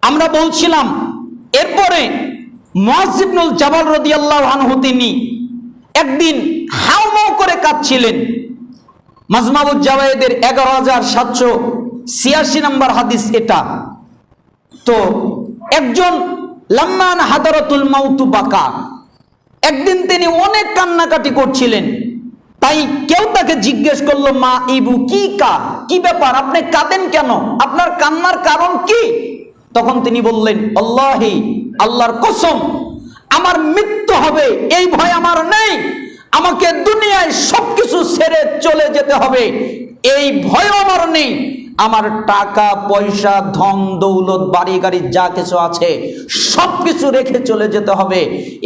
আমরা বলছিলাম এরপরে মুআয ইবনুল জাবাল রাদিয়াল্লাহু আনহু তিনি একদিন হাউমাউ করে কাঁদছিলেন। মাজমাউজ জাওয়ায়েদের 11786 নম্বর হাদিস এটা। তো একজন লাম্মান হাদারাতুল মাউতু বাকা, একদিন তিনি অনেক কান্নাকাটি করছিলেন। তাই কেউ তাকে জিজ্ঞেস করলো, মা ইবু কি কা, কি ব্যাপার, আপনি কাঁদেন কেন, আপনার কান্নার কারণ কি? তখন তিনি বললেন, আল্লাহি, আল্লাহর কসম, আমার মৃত্যু হবে এই ভয় আমার নেই, আমাকে দুনিয়ায় সবকিছু ছেড়ে চলে যেতে হবে এই ভয় আমার নেই, আমার টাকা পয়সা ধন দৌলত বাড়ি গাড়ি যা কিছু আছে সবকিছু রেখে চলে যেতে হবে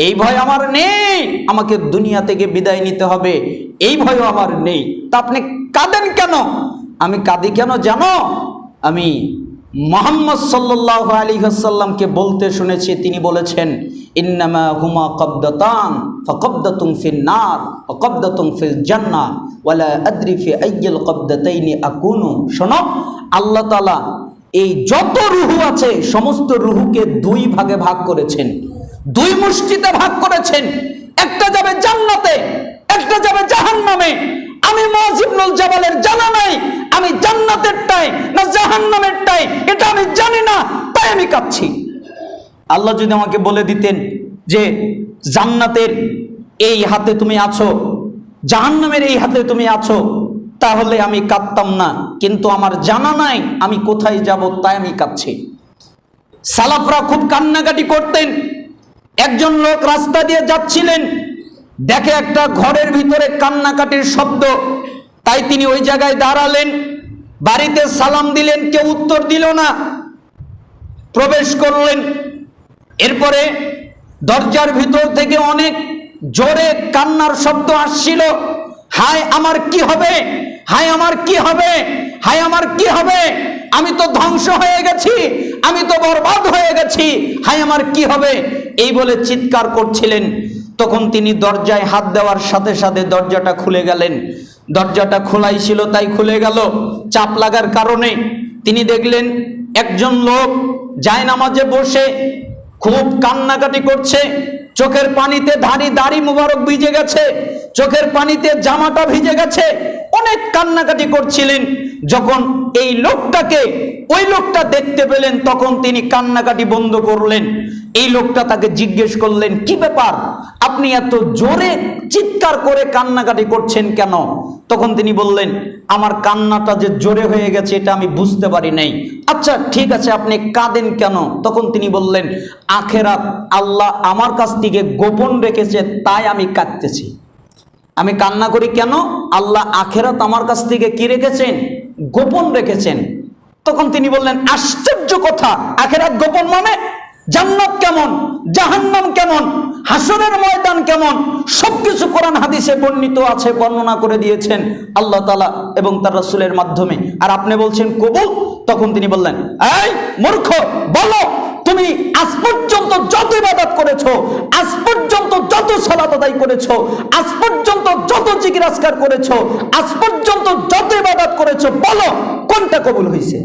এই ভয় আমার নেই, আমাকে দুনিয়া থেকে বিদায় নিতে হবে এই ভয় আমার নেই। তা আপনি কাঁদেন কেন? আমি কাঁদি কেন জানো? আমি মুহাম্মদ সাল্লাল্লাহু আলাইহি ওয়াসাল্লামকে বলতে শুনেছি, তিনি বলেছেন, ইন্নামা হুমা কবদাতান ফাকবদাতুন ফিন নার ওয়া কবদাতুন ফিল জান্নাহ ওয়ালা আদরি ফি আইয়িল কবদাতাইনি আকুনু। শোনো, আল্লাহ তাআলা এই যত রূহ আছে সমস্ত রূহকে দুই ভাগে ভাগ করেছেন, দুই মুষ্টিতে ভাগ করেছেন। একটা যাবে জান্নাতে, একটা যাবে জাহান্নামে। আমি মুআয ইবনুল জাবালের জানা নাই আমি জান্নাতেরটাই না জাহান্নামেরটাই এটা আমি জানি না, তাই আমি কাঁদছি। আল্লাহ যদি আমাকে বলে দিতেন যে জান্নাতের এই হাতে তুমি আছো, জাহান্নামের এই হাতে তুমি আছো, তাহলে আমি কাঁদতাম না। কিন্তু আমার জানা নাই আমি কোথায় যাব, তাই আমি কাঁদছি। সালাফরা খুব কান্নাকাটি করতেন। একজন লোক রাস্তা দিয়ে যাচ্ছিলেন, দেখে একটা ঘরের ভিতরে কান্নাকাটির শব্দ, তাই তিনি ওই জায়গায় দাঁড়ালেন, বাড়িতে সালাম দিলেন, কেউ উত্তর দিল না, প্রবেশ করলেন। এরপরে দরজার ভিতর থেকে অনেক জোরে কান্নার শব্দ আসছিল। হায় আমার কি হবে, হায় আমার কি হবে, হায় আমার কি হবে, আমি তো ধ্বংস হয়ে গেছি, আমি তো বরবাদ হয়ে গেছি, হায় আমার কি হবে, এই বলে চিৎকার করছিলেন। তখন তিনি দরজায় হাত দেওয়ার সাথে সাথে দরজাটা খুলে গেলেন। দরজাটা খোলাই ছিল তাই খুলে গেল, চাপ লাগার কারণে। তিনি দেখলেন একজন লোক জায়নামাজে বসে খুব কান্নাকাটি করছে, চোখের পানিতে দাড়ি মুবারক ভিজে গেছে, চোখের পানিতে জামাটা ভিজে গেছে, অনেক কান্নাকাটি করছিলেন। যখন এই লোকটাকে ওই লোকটা দেখতে পেলেন তখন তিনি কান্নাকাটি বন্ধ করলেন। এই লোকটা তাকে জিজ্ঞেস করলেন, কি ব্যাপার, আপনি এত জোরে চিৎকার করে কান্নাকাটি করছেন কেন? তখন তিনি বললেন, আমার কান্নাটা যে জোরে হয়ে গেছে এটা আমি বুঝতে পারি নাই। আচ্ছা ঠিক আছে, আপনি কাঁদেন কেন? তখন তিনি বললেন, আখেরাত আল্লাহ আমার কাছ থেকে গোপন রেখেছে তাই আমি কাঁদতেছি। আমি কান্না করি কেন? আল্লাহ আখেরাত আমার কাছ থেকে কি রেখেছেন? গোপন রেখেছেন। তখন তিনি বললেন, আশ্চর্য কথা, আখেরাত গোপন মানে? জান্নাত কেমন, জাহান্নাম কেমন, হাসরের ময়দান কেমন, সবকিছু কোরআন হাদিসে বর্ণিত আছে, বর্ণনা করে দিয়েছেন আল্লাহ তাআলা এবং তার রাসূলের মাধ্যমে। আর আপনি বলছেন কবুল? তখন তিনি বললেন, এই মূর্খ, বলো তুমি আজ পর্যন্ত যত ইবাদত করেছো, আজ পর্যন্ত যত সালাত আদায় করেছো, আজ পর্যন্ত যত জিকির আজকার করেছো, আজ পর্যন্ত যত ইবাদত করেছো, বলো কোনটা কবুল হয়েছে?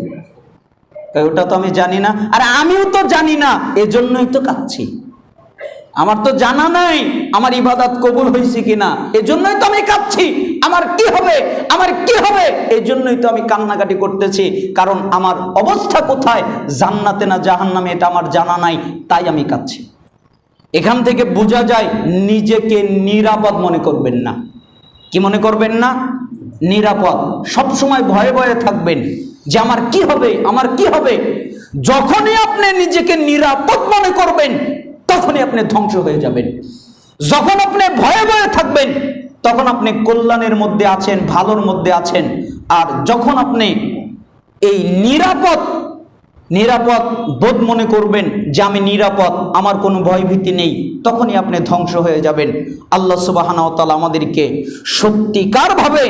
ওটা তো আমি জানি না। আর আমিও তো জানি না, এজন্যই তো কাঁদছি। আমার তো জানা নাই আমার ইবাদত কবুল হয়েছে কিনা, এজন্যই তো আমি কাঁদছি। আমার কি হবে, আমার কি হবে, এজন্যই তো আমি কান্নাকাটি করতেছি। কারণ আমার অবস্থা কোথায়, জান্নাতে না জাহান্নামে, এটা আমার জানা নাই, তাই আমি কাঁদছি। এখান থেকে বোঝা যায় নিজেকে নিরাপদ মনে করবেন না। কি মনে করবেন না? নিরাপদ। সবসময় ভয়ে ভয়ে থাকবেন যে আমার কি হবে, আমার কি হবে। যখনই আপনি নিজেকে নিরাপদ মনে করবেন তখনই আপনি ধ্বংস হয়ে যাবেন। যখন আপনি ভয়ে ভয়ে থাকবেন তখন আপনি কল্যাণের মধ্যে আছেন, ভালোর মধ্যে আছেন। আর যখন আপনি এই নিরাপদ বোধ মনে করবেন যে আমি নিরাপদ, আমার কোনো ভয় ভীতি নেই, তখনই আপনি ধ্বংস হয়ে যাবেন। আল্লাহ সুবহানাহু ওয়া তাআলা আমাদেরকে সত্যিকারভাবে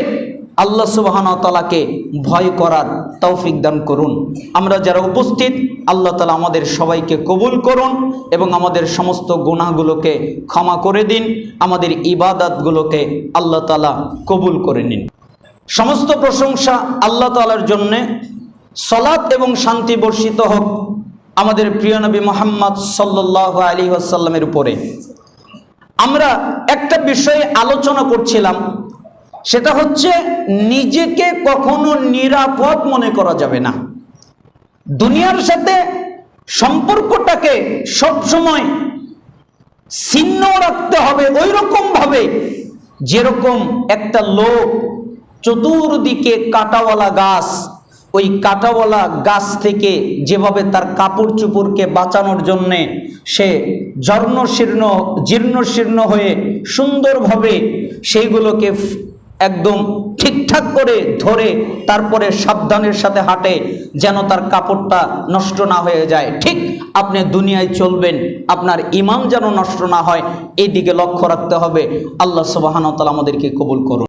আল্লাহ সুবহানাহু ওয়া তাআলাকে ভয় করার তৌফিক দান করুন। আমরা যারা উপস্থিত, আল্লাহ তাআলা আমাদের সবাইকে কবুল করুন এবং আমাদের সমস্ত গুনাহগুলোকে ক্ষমা করে দিন, আমাদের ইবাদতগুলোকে আল্লাহ তাআলা কবুল করে নিন। সমস্ত প্রশংসা আল্লাহ তাআলার জন্যে। সালাত এবং শান্তি বর্ষিত হোক আমাদের প্রিয় নবী মুহাম্মদ সাল্লাল্লাহু আলাইহি ওয়াসাল্লামের উপরে। আমরা একটা বিষয়ে আলোচনা করছিলাম, সেটা হচ্ছে নিজেকে কখনো নিরাপদ মনে করা যাবে না। দুনিয়ার সাথে সম্পর্কটাকে সবসময় ছিন্ন রাখতে হবে ওই রকম ভাবে যেরকম একটা লোক চতুর্দিকে কাঁটাওয়ালা গাছ, ওই কাঁটাওয়ালা গাছ থেকে যেভাবে তার কাপড় চোপড়কে বাঁচানোর জন্যে সে জীর্ণ হয়ে সুন্দরভাবে সেইগুলোকে একদম ঠিকঠাক করে ধরে তারপরে সাবধানের সাথে হাঁটে যেন তার কাপড়টা নষ্ট না হয়ে যায়, ঠিক আপনি দুনিয়ায় চলবেন, আপনার ঈমান যেন নষ্ট না হয় এই দিকে লক্ষ্য রাখতে হবে। আল্লাহ সুবহানাহু ওয়া তাআলা আমাদেরকে কবুল করুন।